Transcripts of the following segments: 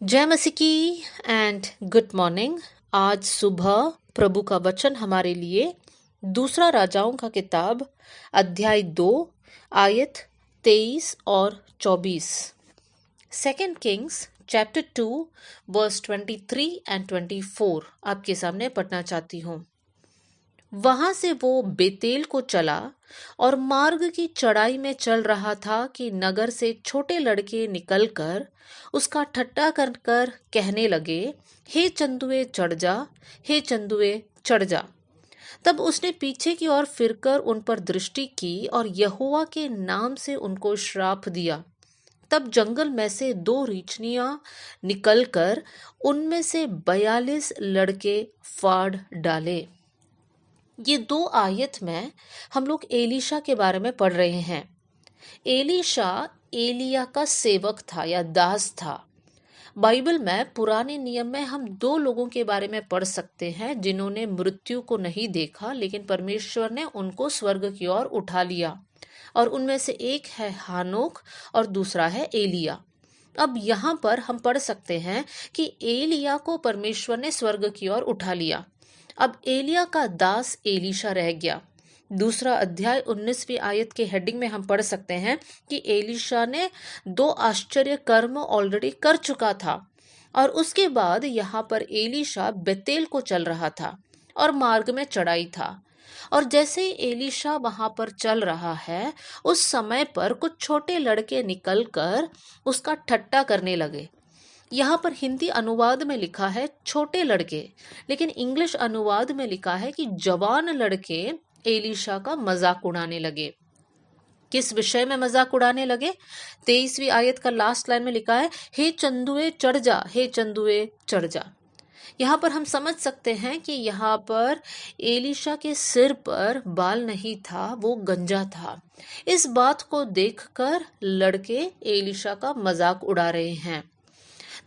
जय मसीह की एंड गुड मॉर्निंग। आज सुबह प्रभु का वचन हमारे लिए दूसरा राजाओं का किताब अध्याय 2 आयत 23 और 24। Second Kings chapter 2 verse 23 and 24 आपके सामने पढ़ना चाहती हूँ। वहां से वो बेतेल को चला और मार्ग की चढ़ाई में चल रहा था कि नगर से छोटे लड़के निकलकर उसका ठट्टा कर कर कहने लगे, हे चंदुए चढ़ जा, हे चंदुए चढ़ जा। तब उसने पीछे की ओर फिरकर उन पर दृष्टि की और यहोवा के नाम से उनको श्राप दिया। तब जंगल में से 2 रीछनियां निकलकर उनमें से 42 लड़के फाड़ डाले। ये 2 आयत में हम लोग एलीशा के बारे में पढ़ रहे हैं। एलीशा एलिया का सेवक था या दास था। बाइबल में पुराने नियम में हम 2 लोगों के बारे में पढ़ सकते हैं जिन्होंने मृत्यु को नहीं देखा, लेकिन परमेश्वर ने उनको स्वर्ग की ओर उठा लिया। और उनमें से एक है हानोक और दूसरा है एलिया। अब यहाँ पर हम पढ़ सकते हैं कि एलिया को परमेश्वर ने स्वर्ग की ओर उठा लिया। अब एलिया का दास एलीशा रह गया। दूसरा अध्याय 19वीं आयत के हेडिंग में हम पढ़ सकते हैं कि एलीशा ने 2 आश्चर्य कर्म ऑलरेडी कर चुका था। और उसके बाद यहाँ पर एलीशा बेतेल को चल रहा था और मार्ग में चढ़ाई था। और जैसे ही एलीशा वहां पर चल रहा है, उस समय पर कुछ छोटे लड़के निकलकर उसका ठट्टा करने लगे। यहाँ पर हिंदी अनुवाद में लिखा है छोटे लड़के, लेकिन इंग्लिश अनुवाद में लिखा है कि जवान लड़के एलीशा का मजाक उड़ाने लगे। किस विषय में मजाक उड़ाने लगे? 23वीं आयत का लास्ट लाइन में लिखा है, हे चंदुए चढ़ जा, हे चंदुए चढ़ जा। यहाँ पर हम समझ सकते हैं कि यहाँ पर एलीशा के सिर पर बाल नहीं था, वो गंजा था। इस बात को देखकर लड़के एलीशा का मजाक उड़ा रहे हैं।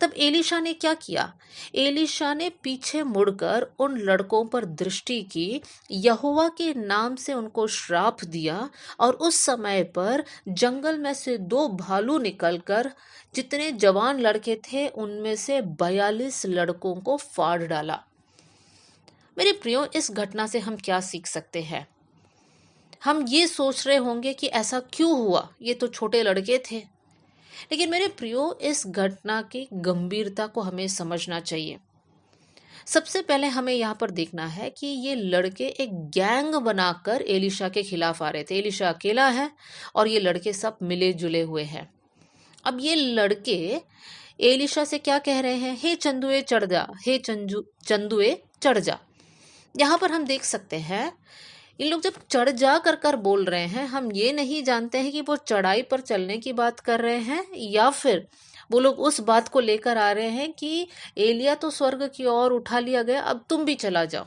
तब एलीशा ने क्या किया? एलीशा ने पीछे मुड़कर उन लड़कों पर दृष्टि की, यहोवा के नाम से उनको श्राप दिया। और उस समय पर जंगल में से 2 भालू निकलकर जितने जवान लड़के थे उनमें से 42 लड़कों को फाड़ डाला। मेरे प्रियो, इस घटना से हम क्या सीख सकते हैं? हम ये सोच रहे होंगे कि ऐसा क्यों हुआ, ये तो छोटे लड़के थे। लेकिन मेरे प्रियो, इस घटना की गंभीरता को हमें समझना चाहिए। सबसे पहले हमें यहाँ पर देखना है कि ये लड़के एक गैंग बनाकर एलीशा के खिलाफ आ रहे थे। एलीशा अकेला है और ये लड़के सब मिले जुले हुए हैं। अब ये लड़के एलीशा से क्या कह रहे हैं? हे चंदुए चढ़ जा, हे चंदुए चढ़ जा। यहाँ पर हम देख सकते हैं इन लोग जब चढ़ जा कर कर बोल रहे हैं, हम ये नहीं जानते हैं कि वो चढ़ाई पर चलने की बात कर रहे हैं या फिर वो लोग उस बात को लेकर आ रहे हैं कि एलिया तो स्वर्ग की ओर उठा लिया गया, अब तुम भी चला जाओ।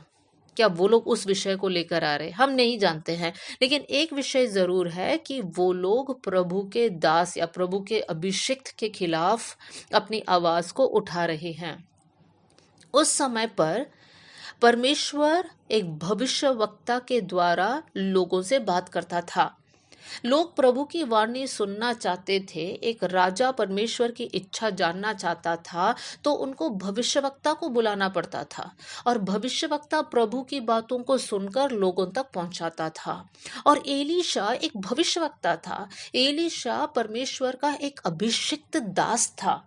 क्या वो लोग उस विषय को लेकर आ रहे हैं? हम नहीं जानते हैं। लेकिन एक विषय जरूर है कि वो लोग प्रभु के दास या प्रभु के अभिषिक्त के खिलाफ अपनी आवाज को उठा रहे हैं। उस समय पर परमेश्वर एक भविष्यवक्ता के द्वारा लोगों से बात करता था। लोग प्रभु की वाणी सुनना चाहते थे। एक राजा परमेश्वर की इच्छा जानना चाहता था तो उनको भविष्यवक्ता को बुलाना पड़ता था और भविष्यवक्ता प्रभु की बातों को सुनकर लोगों तक पहुंचाता था। और एलीशा एक भविष्यवक्ता था। एलीशा परमेश्वर का एक अभिषिक्त दास था।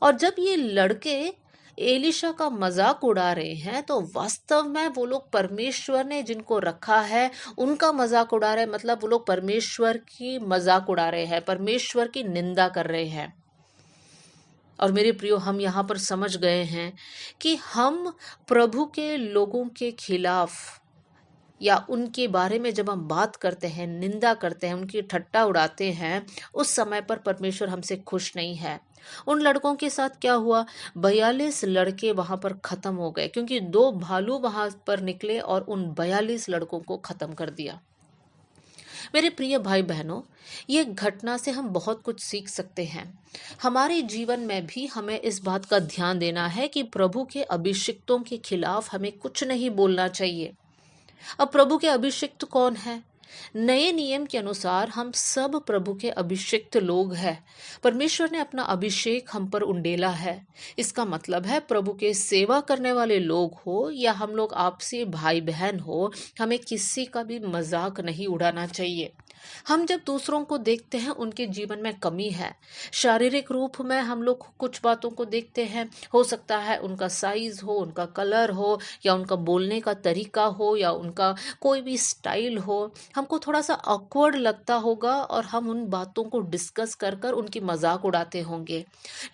और जब ये लड़के एलीशा का मजाक उड़ा रहे हैं तो वास्तव में वो लोग परमेश्वर ने जिनको रखा है उनका मजाक उड़ा रहे हैं। मतलब वो लोग परमेश्वर की मजाक उड़ा रहे हैं, परमेश्वर की निंदा कर रहे हैं। और मेरे प्रियो, हम यहाँ पर समझ गए हैं कि हम प्रभु के लोगों के खिलाफ या उनके बारे में जब हम बात करते हैं, निंदा करते हैं, उनकी ठट्टा उड़ाते हैं, उस समय पर परमेश्वर हमसे खुश नहीं है। उन लड़कों के साथ क्या हुआ? 42 लड़के वहां पर खत्म हो गए क्योंकि 2 भालू वहां पर निकले और उन 42 लड़कों को खत्म कर दिया। मेरे प्रिय भाई बहनों, ये घटना से हम बहुत कुछ सीख सकते हैं। हमारे जीवन में भी हमें इस बात का ध्यान देना है कि प्रभु के अभिषिक्तों के खिलाफ हमें कुछ नहीं बोलना चाहिए। अब प्रभु के अभिषिक्त कौन है? नए नियम के अनुसार हम सब प्रभु के अभिषिक्त लोग हैं। परमेश्वर ने अपना अभिषेक हम पर उंडेला है। इसका मतलब है प्रभु के सेवा करने वाले लोग हो या हम लोग आपसी भाई बहन हो, हमें किसी का भी मजाक नहीं उड़ाना चाहिए। हम जब दूसरों को देखते हैं उनके जीवन में कमी है, शारीरिक रूप में हम लोग कुछ बातों को देखते हैं, हो सकता है उनका साइज हो, उनका कलर हो, या उनका बोलने का तरीका हो, या उनका कोई भी स्टाइल हो, हमको थोड़ा सा ऑकवर्ड लगता होगा और हम उन बातों को डिस्कस कर कर उनकी मजाक उड़ाते होंगे।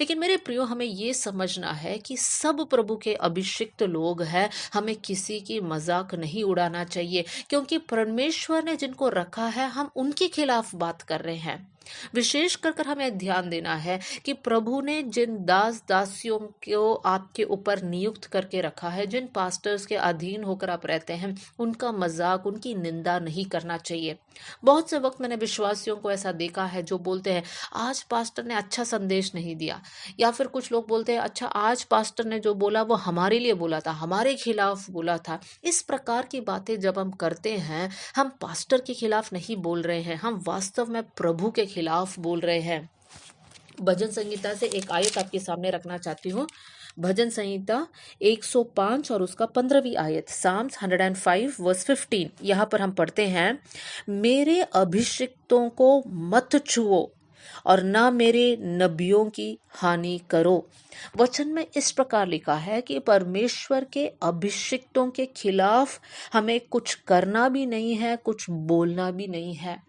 लेकिन मेरे प्रियो, हमें ये समझना है कि सब प्रभु के अभिषिक्त लोग हैं, हमें किसी की मजाक नहीं उड़ाना चाहिए, क्योंकि परमेश्वर ने जिनको रखा है हम उनके खिलाफ बात कर रहे हैं। विशेष कर हमें ध्यान देना है कि प्रभु ने जिन दास दासियों को आपके ऊपर नियुक्त करके रखा है, जिन पास्टर्स के अधीन होकर आप रहते हैं, उनका मजाक, उनकी निंदा नहीं करना चाहिए। बहुत से वक्त मैंने विश्वासियों को ऐसा देखा है जो बोलते हैं आज पास्टर ने अच्छा संदेश नहीं दिया, या फिर कुछ लोग बोलते हैं अच्छा आज पास्टर ने जो बोला वो हमारे लिए बोला था, हमारे खिलाफ बोला था। इस प्रकार की बातें जब हम करते हैं, हम पास्टर के खिलाफ नहीं बोल रहे हैं, हम वास्तव में प्रभु के खिलाफ बोल रहे हैं। भजन संहिता से एक आयत आपके सामने रखना चाहती हूँ। भजन संहिता 105 और उसका 15वीं आयत, साम्स 105 वर्स 15। यहाँ पर हम पढ़ते हैं, मेरे अभिषिक्तों को मत छुओ और ना मेरे नबियों की हानि करो। वचन में इस प्रकार लिखा है कि परमेश्वर के अभिषिक्तों के खिलाफ हमें कुछ करना भी नहीं है, कुछ बोलना भी नहीं है।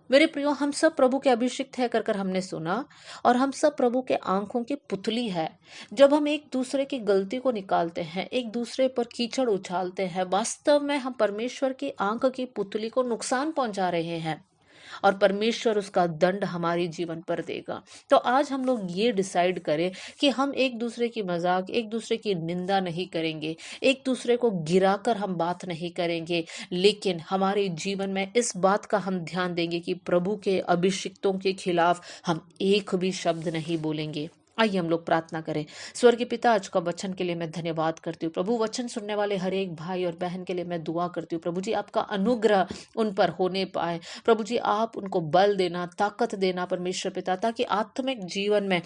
मेरे प्रियो, हम सब प्रभु के अभिषिक्त है कर हमने सुना, और हम सब प्रभु के आंखों की पुतली है। जब हम एक दूसरे की गलती को निकालते हैं, एक दूसरे पर कीचड़ उछालते हैं, वास्तव में हम परमेश्वर की आंख की पुतली को नुकसान पहुंचा रहे हैं, और परमेश्वर उसका दंड हमारे जीवन पर देगा। तो आज हम लोग ये डिसाइड करें कि हम एक दूसरे की मजाक, एक दूसरे की निंदा नहीं करेंगे, एक दूसरे को गिराकर हम बात नहीं करेंगे, लेकिन हमारे जीवन में इस बात का हम ध्यान देंगे कि प्रभु के अभिषिक्तों के खिलाफ हम एक भी शब्द नहीं बोलेंगे। आइए हम लोग प्रार्थना करें। स्वर्गीय पिता, आज का वचन के लिए मैं धन्यवाद करती हूँ प्रभु। वचन सुनने वाले हर एक भाई और बहन के लिए मैं दुआ करती हूँ प्रभु जी, आपका अनुग्रह उन पर होने पाए। प्रभु जी, आप उनको बल देना, ताकत देना परमेश्वर पिता, ताकि आत्मिक जीवन में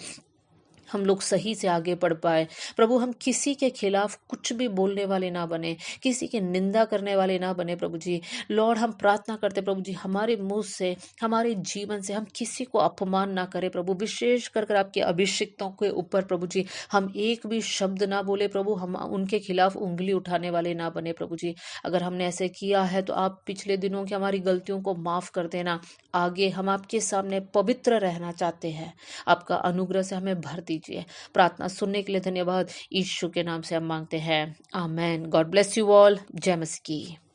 हम लोग सही से आगे बढ़ पाए। प्रभु, हम किसी के खिलाफ कुछ भी बोलने वाले ना बने, किसी की निंदा करने वाले ना बने प्रभु जी। लॉर्ड, हम प्रार्थना करते प्रभु जी, हमारे मुंह से, हमारे जीवन से हम किसी को अपमान ना करें प्रभु। विशेष कर आपके अभिषिक्तों के ऊपर प्रभु जी हम एक भी शब्द ना बोले प्रभु, हम उनके खिलाफ उंगली उठाने वाले ना बने प्रभु जी। अगर हमने ऐसे किया है तो आप पिछले दिनों की हमारी गलतियों को माफ कर देना। आगे हम आपके सामने पवित्र रहना चाहते हैं, आपका अनुग्रह से हमें भर दीजिए। प्रार्थना सुनने के लिए धन्यवाद, यीशु के नाम से हम मांगते हैं, amen. God bless you all. जय मसीह की।